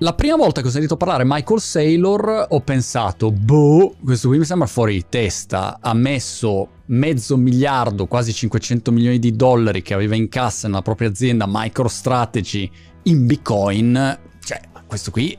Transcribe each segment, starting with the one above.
La prima volta che ho sentito parlare Michael Saylor ho pensato, questo qui mi sembra fuori di testa, ha messo $500 milioni, quasi 500 milioni di dollari che aveva in cassa nella propria azienda MicroStrategy in Bitcoin. Cioè, questo qui,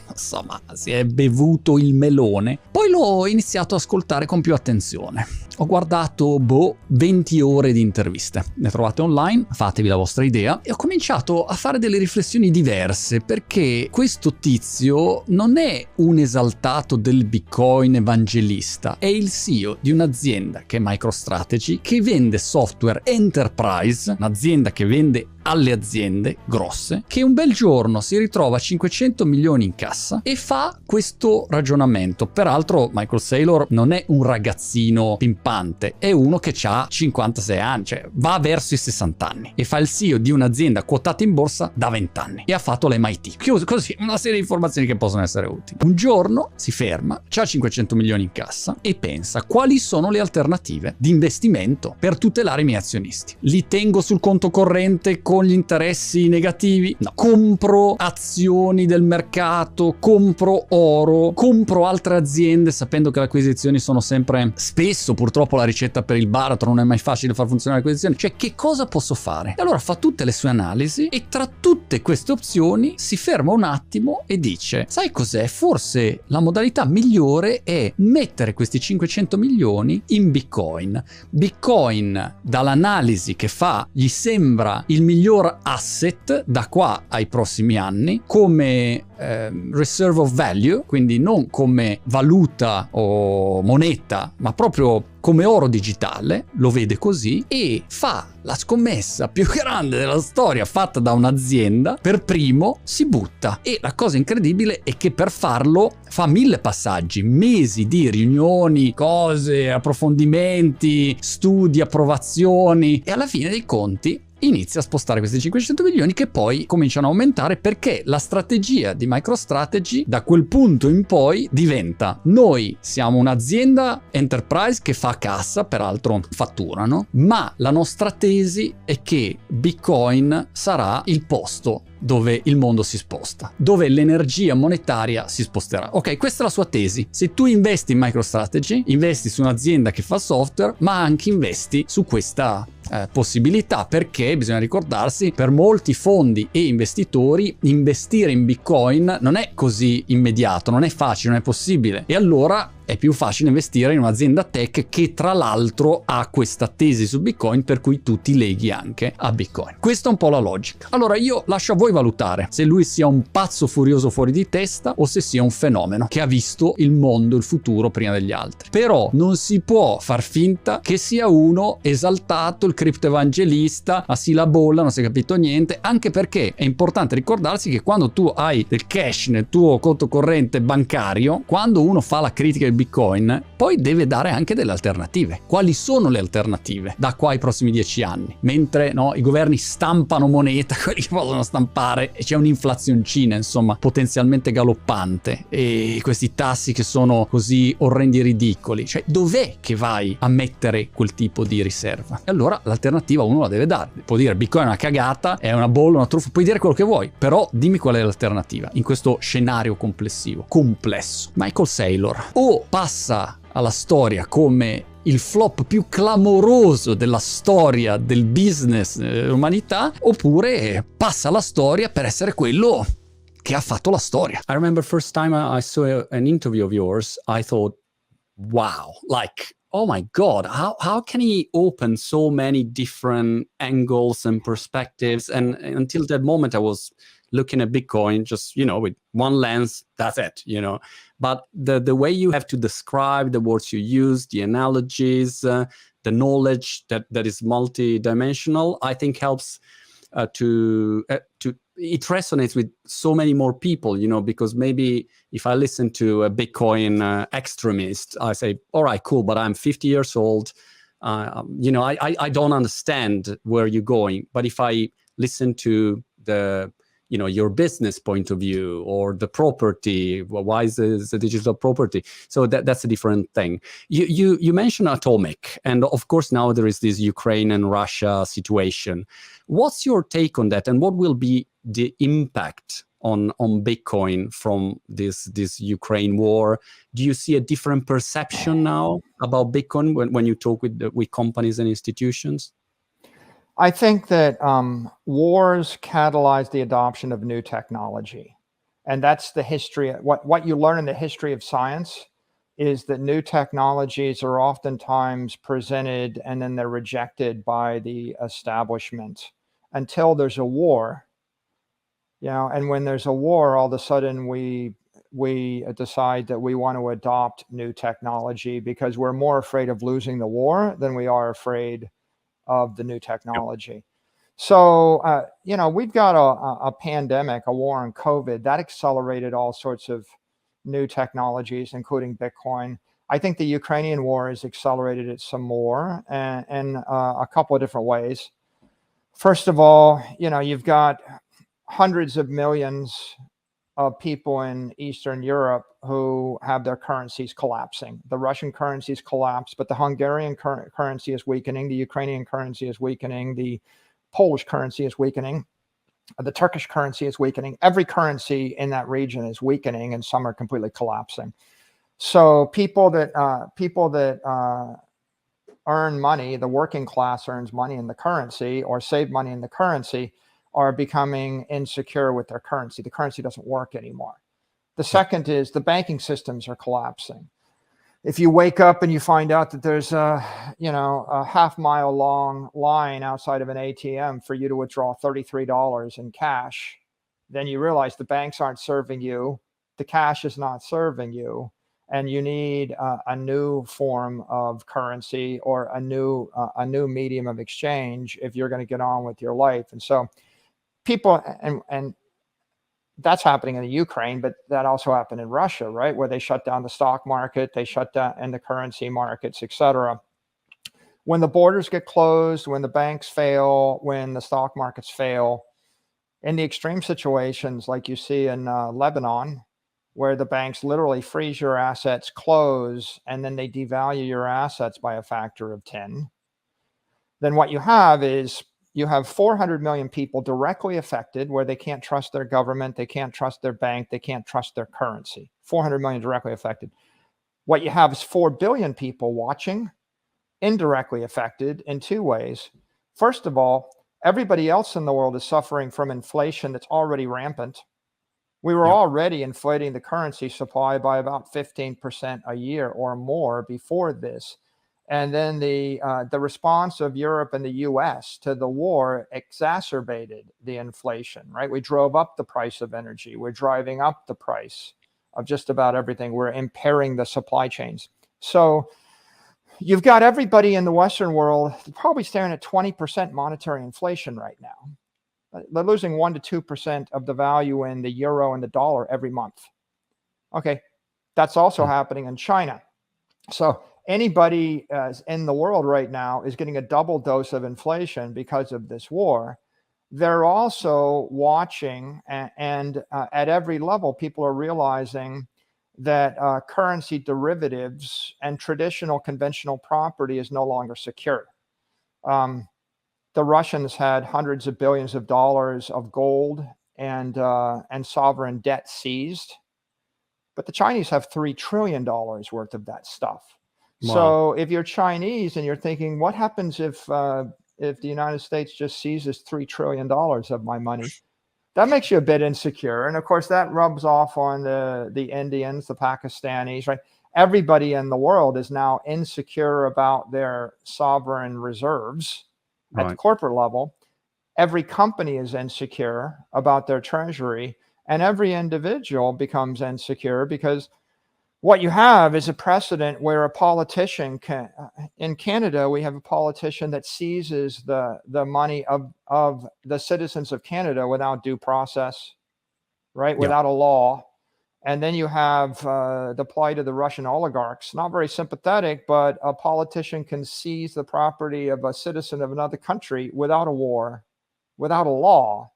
insomma, si è bevuto il melone. Poi l'ho iniziato ad ascoltare con più attenzione. Ho guardato, 20 ore di interviste. Ne trovate online, fatevi la vostra idea. E ho cominciato a fare delle riflessioni diverse, perché questo tizio non è un esaltato del Bitcoin evangelista. È il CEO di un'azienda che è MicroStrategy, che vende software enterprise, un'azienda che vende alle aziende grosse, che un bel giorno si ritrova 500 milioni in cassa e fa questo ragionamento. Peraltro Michael Saylor non è un ragazzino pimpante, è uno che ha 56 anni, cioè va verso i 60 anni e fa il CEO di un'azienda quotata in borsa da 20 anni e ha fatto l'MIT. Così, una serie di informazioni che possono essere utili. Un giorno si ferma, ha 500 milioni in cassa e pensa: quali sono le alternative di investimento per tutelare i miei azionisti? Li tengo sul conto corrente con gli interessi negativi? No. Compro azioni del mercato, compro oro, compro altre aziende sapendo che le acquisizioni sono sempre, spesso purtroppo la ricetta per il baratro, non è mai facile far funzionare le acquisizioni. Cioè, che cosa posso fare? E allora fa tutte le sue analisi e tra tutte queste opzioni si ferma un attimo e dice: sai cos'è? Forse la modalità migliore è mettere questi 500 milioni in Bitcoin. Bitcoin, dall'analisi che fa, gli sembra il miglior asset da qua ai prossimi anni, come reserve of value, quindi non come valuta o moneta, ma proprio come oro digitale, lo vede così e fa la scommessa più grande della storia fatta da un'azienda. Per primo si butta, e la cosa incredibile è che per farlo fa 1000 passaggi, mesi di riunioni, cose, approfondimenti, studi, approvazioni, e alla fine dei conti inizia a spostare questi 500 milioni che poi cominciano a aumentare, perché la strategia di MicroStrategy da quel punto in poi diventa: noi siamo un'azienda enterprise che fa cassa, peraltro fatturano, ma la nostra tesi è che Bitcoin sarà il posto dove il mondo si sposta, dove l'energia monetaria si sposterà. Ok, questa è la sua tesi. Se tu investi in MicroStrategy, investi su un'azienda che fa software, ma anche investi su questa possibilità, perché bisogna ricordarsi, per molti fondi e investitori investire in Bitcoin non è così immediato, non è facile, non è possibile, e allora è più facile investire in un'azienda tech che tra l'altro ha questa tesi su Bitcoin, per cui tu ti leghi anche a Bitcoin. Questa è un po' la logica. Allora io lascio a voi valutare se lui sia un pazzo furioso fuori di testa o se sia un fenomeno che ha visto il mondo, il futuro prima degli altri. Però non si può far finta che sia uno esaltato, il criptoevangelista, ma si la bolla, non si è capito niente, anche perché è importante ricordarsi che quando tu hai del cash nel tuo conto corrente bancario, quando uno fa la critica del Bitcoin, poi deve dare anche delle alternative. Quali sono le alternative da qua ai prossimi 10 anni? Mentre i governi stampano moneta, quelli che possono stampare, e c'è un'inflazioncina, insomma, potenzialmente galoppante, e questi tassi che sono così orrendi e ridicoli. Cioè, dov'è che vai a mettere quel tipo di riserva? E allora l'alternativa uno la deve dare. Può dire: Bitcoin è una cagata, è una bolla, una truffa, puoi dire quello che vuoi, però dimmi qual è l'alternativa in questo scenario complessivo, complesso. Michael Saylor o passa alla storia come il flop più clamoroso della storia del business dell'umanità, oppure passa alla storia per essere quello che ha fatto la storia. I remember first time I saw an interview of yours, I thought, wow, like, oh my God, how can he open so many different angles and perspectives? And until that moment, I was looking at Bitcoin just, with one lens, that's it, But the way you have to describe the words you use, the analogies, the knowledge that is multi-dimensional, I think helps it resonates with so many more people, because maybe if I listen to a Bitcoin extremist, I say, all right, cool, but I'm 50 years old. I don't understand where you're going. But if I listen to your business point of view or the property, why is this a digital property? So that's a different thing. You mentioned atomic, and of course now there is this Ukraine and Russia situation. What's your take on that, and what will be the impact on Bitcoin from this Ukraine war. Do you see a different perception now about Bitcoin when you talk with companies and institutions? I think that wars catalyze the adoption of new technology. And that's the history. What you learn in the history of science is that new technologies are oftentimes presented and then they're rejected by the establishment until there's a war. And when there's a war, all of a sudden we decide that we want to adopt new technology because we're more afraid of losing the war than we are afraid of the new technology. Yep. So, we've got a pandemic, a war on COVID, that accelerated all sorts of new technologies, including Bitcoin. I think the Ukrainian war has accelerated it some more and a couple of different ways. First of all, you've got hundreds of millions of people in Eastern Europe who have their currencies collapsing. The Russian currencies collapsed, but the Hungarian currency is weakening. The Ukrainian currency is weakening. The Polish currency is weakening. The Turkish currency is weakening. Every currency in that region is weakening, and some are completely collapsing. So people that earn money, the working class earns money in the currency or save money in the currency, are becoming insecure with their currency. The currency doesn't work anymore. The second is the banking systems are collapsing. If you wake up and you find out that there's a half-mile long line outside of an ATM for you to withdraw $33 in cash, then you realize the banks aren't serving you, the cash is not serving you, and you need a new form of currency or a new medium of exchange if you're going to get on with your life. And so people, and that's happening in the Ukraine, but that also happened in Russia, right? Where they shut down the stock market, they shut down and the currency markets, etc. When the borders get closed, when the banks fail, when the stock markets fail, in the extreme situations like you see in Lebanon, where the banks literally freeze your assets, close, and then they devalue your assets by a factor of 10, then what you have is you have 400 million people directly affected where they can't trust their government, they can't trust their bank, they can't trust their currency. 400 million directly affected. What you have is 4 billion people watching, indirectly affected in two ways. First of all, everybody else in the world is suffering from inflation that's already rampant. We were already inflating the currency supply by about 15% a year or more before this. And then the response of Europe and the US to the war exacerbated the inflation, right? We drove up the price of energy. We're driving up the price of just about everything. We're impairing the supply chains. So you've got everybody in the Western world probably staring at 20% monetary inflation right now. They're losing 1% to 2% of the value in the euro and the dollar every month. Okay, that's also happening in China. So anybody in the world right now is getting a double dose of inflation because of this war. They're also watching, and at every level, people are realizing that currency derivatives and traditional conventional property is no longer secure. The Russians had hundreds of billions of dollars of gold and sovereign debt seized, but the Chinese have $3 trillion worth of that stuff. Wow. So if you're Chinese and you're thinking, what happens if the United States just seizes $3 trillion of my money? That makes you a bit insecure. And of course, that rubs off on the Indians, the Pakistanis, right? Everybody in the world is now insecure about their sovereign reserves at the corporate level. Every company is insecure about their treasury, and every individual becomes insecure because what you have is a precedent where a politician can, in Canada, we have a politician that seizes the money of the citizens of Canada without due process, right? Without a law. And then you have the plight of the Russian oligarchs. Not very sympathetic, but a politician can seize the property of a citizen of another country without a war, without a law.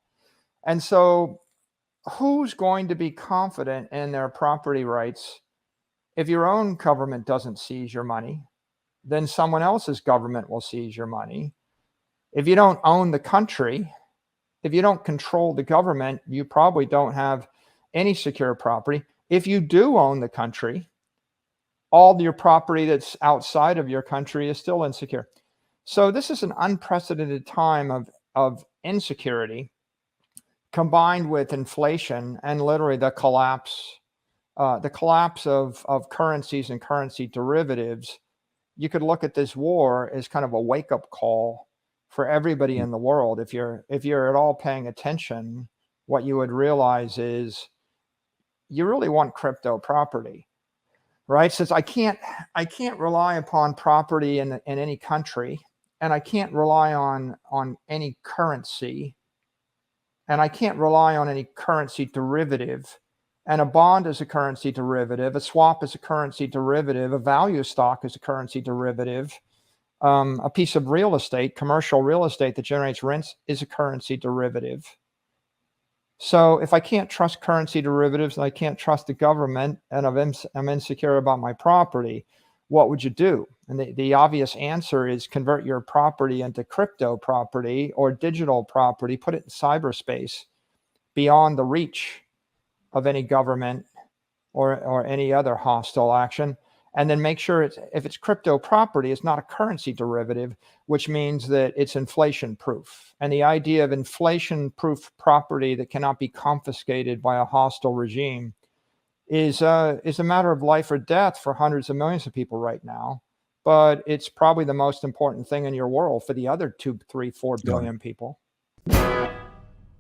And so who's going to be confident in their property rights? If your own government doesn't seize your money, then someone else's government will seize your money. If you don't own the country, If you don't control the government, you probably don't have any secure property. If you do own the country, all your property that's outside of your country is still insecure. So this is an unprecedented time of insecurity combined with inflation and literally the collapse of currencies and currency derivatives. You could look at this war as kind of a wake-up call for everybody in the world. If you're at all paying attention, what you would realize is you really want crypto property, right? Since I can't rely upon property in any country, and I can't rely on any currency, and I can't rely on any currency derivative. And a bond is a currency derivative, a swap is a currency derivative, a value stock is a currency derivative, a piece of real estate, commercial real estate that generates rents is a currency derivative. So if I can't trust currency derivatives and I can't trust the government and I'm insecure about my property, what would you do? And the obvious answer is convert your property into crypto property or digital property, put it in cyberspace beyond the reach of any government or any other hostile action. And then make sure if it's crypto property, it's not a currency derivative, which means that it's inflation proof. And the idea of inflation proof property that cannot be confiscated by a hostile regime is a matter of life or death for hundreds of millions of people right now. But it's probably the most important thing in your world for the other 2, 3, 4 billion people.